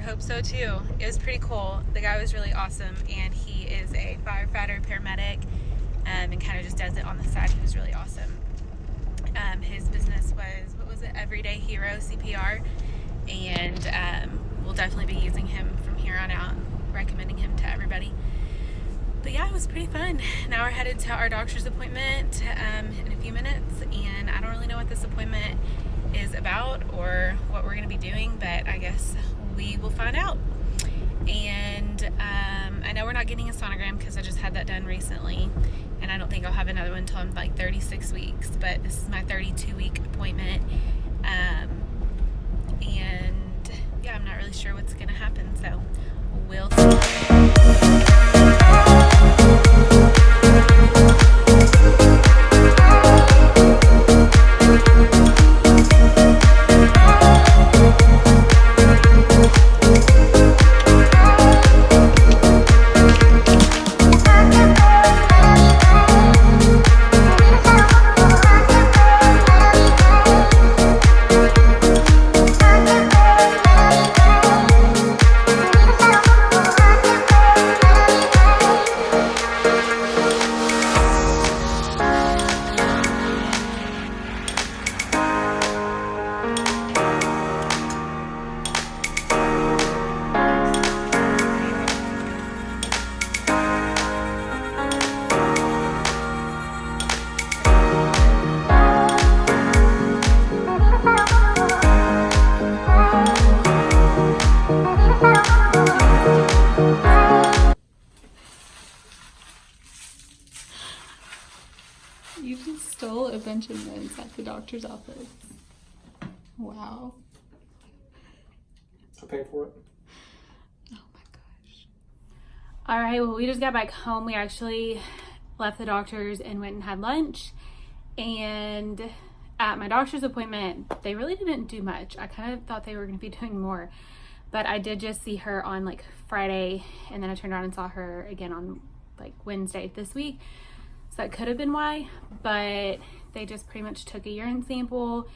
hope so too. It was pretty cool. The guy was really awesome, and he is a firefighter, paramedic, and kind of just does it on the side. He was really awesome. His business was, Everyday Hero CPR, and we'll definitely be using him from here on out, recommending him to everybody. But yeah, it was pretty fun. Now we're headed to our doctor's appointment in a few minutes, and I don't really know what this appointment is about or what we're going to be doing, but I guess we will find out. And I know we're not getting a sonogram because I just had that done recently, and I don't think I'll have another one until I'm like 36 weeks, but this is my 32-week appointment. And yeah, I'm not really sure what's going to happen, so we'll see. You just stole a bunch of meds at the doctor's office. Wow. I paid for it. Oh my gosh. All right, well, we just got back home. We actually left the doctor's and went and had lunch. And at my doctor's appointment, they really didn't do much. I kind of thought they were going to be doing more. But I did just see her on like Friday, and then I turned around and saw her again on like Wednesday this week. So that could have been why, but they just pretty much took a urine sample,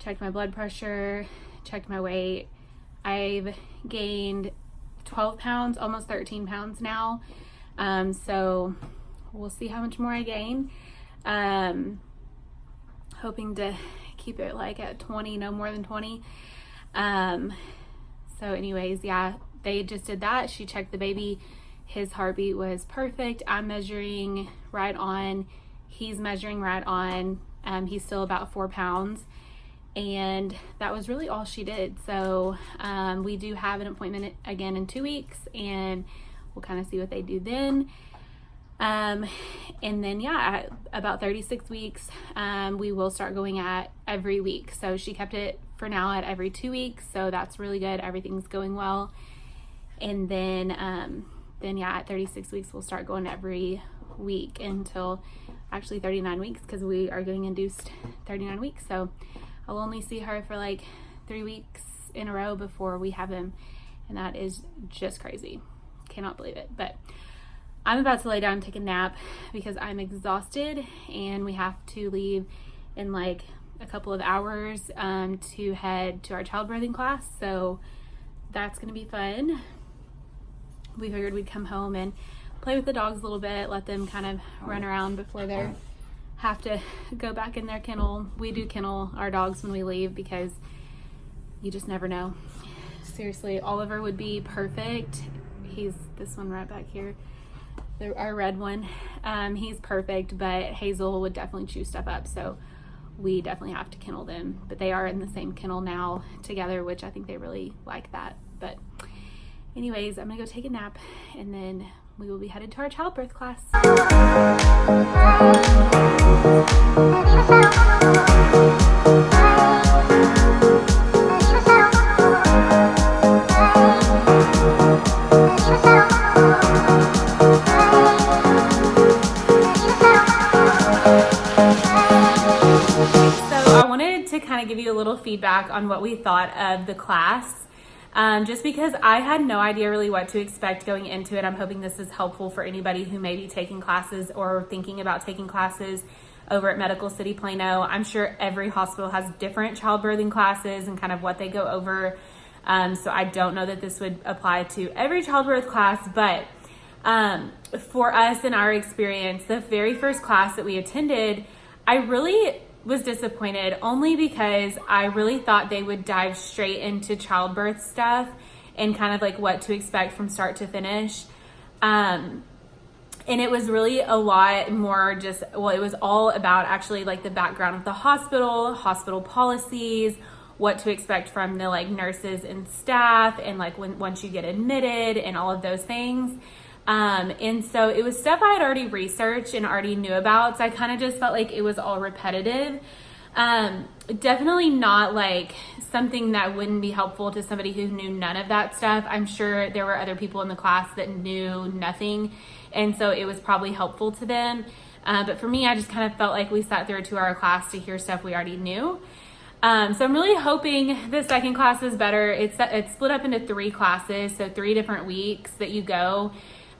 checked my blood pressure, checked my weight. I've gained 12 pounds, almost 13 pounds now. So we'll see how much more I gain. Hoping to keep it like at 20, no more than 20. So anyways, yeah, they just did that. She checked the baby. His heartbeat was perfect. I'm measuring right on. He's measuring right on. He's still about 4 pounds. And that was really all she did. So we do have an appointment again in 2 weeks, and we'll kind of see what they do then. And then, yeah, at about 36 weeks, we will start going at every week. So she kept it for now at every 2 weeks. So that's really good. Everything's going well. And then yeah, at 36 weeks, we'll start going every week until actually 39 weeks, because we are getting induced 39 weeks. So I'll only see her for like 3 weeks in a row before we have him. And that is just crazy. Cannot believe it. But I'm about to lay down and take a nap because I'm exhausted, and we have to leave in like a couple of hours to head to our childbirthing class. So that's going to be fun. We figured we'd come home and play with the dogs a little bit, let them kind of run around before they have to go back in their kennel. We do kennel our dogs when we leave because you just never know. Seriously, Oliver would be perfect. He's this one right back here, our red one. He's perfect, but Hazel would definitely chew stuff up, so we definitely have to kennel them. But they are in the same kennel now together, which I think they really like that. But anyways, I'm gonna go take a nap, and then we will be headed to our childbirth class. So I wanted to kind of give you a little feedback on what we thought of the class. Just because I had no idea really what to expect going into it. I'm hoping this is helpful for anybody who may be taking classes or thinking about taking classes over at Medical City Plano. I'm sure every hospital has different childbirthing classes and kind of what they go over. So I don't know that this would apply to every childbirth class, but for us in our experience, the very first class that we attended, I really was disappointed only because I really thought they would dive straight into childbirth stuff and kind of like what to expect from start to finish. And it was really a lot more just, well, it was all about actually like the background of the hospital policies, what to expect from the like nurses and staff, and like once you get admitted and all of those things. And so it was stuff I had already researched and already knew about. So I kind of just felt like it was all repetitive. Definitely not like something that wouldn't be helpful to somebody who knew none of that stuff. I'm sure there were other people in the class that knew nothing, and so it was probably helpful to them. But for me, I just kind of felt like we sat through a 2-hour class to hear stuff we already knew. So I'm really hoping the second class is better. It's split up into 3 classes, so 3 different weeks that you go.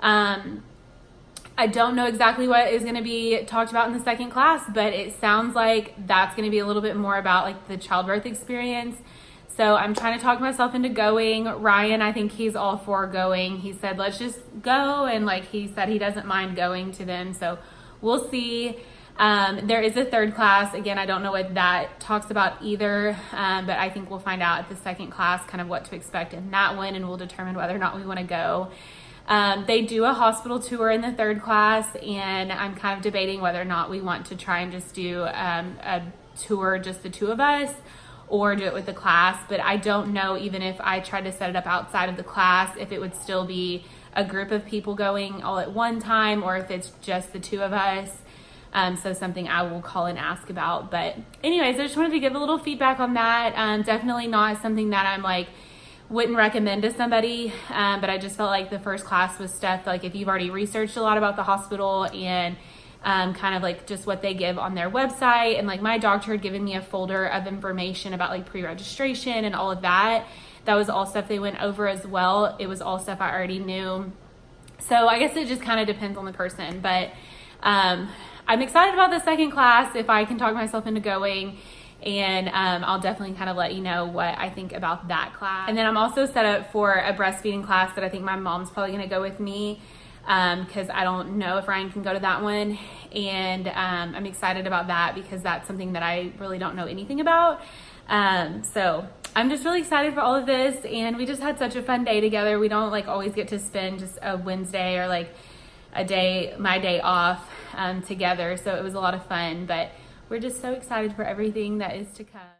I don't know exactly what is going to be talked about in the second class, but it sounds like that's going to be a little bit more about like the childbirth experience. So I'm trying to talk myself into going. Ryan, I think he's all for going. He said, let's just go. And like he said, he doesn't mind going to them. So we'll see. There is a 3rd class. Again, I don't know what that talks about either. But I think we'll find out at the second class kind of what to expect in that one, and we'll determine whether or not we want to go. They do a hospital tour in the 3rd class, and I'm kind of debating whether or not we want to try and just do a tour, just the 2 of us, or do it with the class. But I don't know, even if I tried to set it up outside of the class, if it would still be a group of people going all at one time, or if it's just the 2 of us. So something I will call and ask about. But anyways, I just wanted to give a little feedback on that. Definitely not something that I'm like, wouldn't recommend to somebody, but I just felt like the first class was stuff like if you've already researched a lot about the hospital and kind of like just what they give on their website, and like my doctor had given me a folder of information about like pre-registration and all of that. That was all stuff they went over as well. It was all stuff I already knew. So I guess it just kind of depends on the person, but I'm excited about the second class if I can talk myself into going. And I'll definitely kind of let you know what I think about that class. And then I'm also set up for a breastfeeding class that I think my mom's probably going to go with me, because I don't know if Ryan can go to that one. And I'm excited about that because that's something that I really don't know anything about. So I'm just really excited for all of this, and we just had such a fun day together. We don't like always get to spend just a Wednesday or like my day off together. So it was a lot of fun, but we're just so excited for everything that is to come.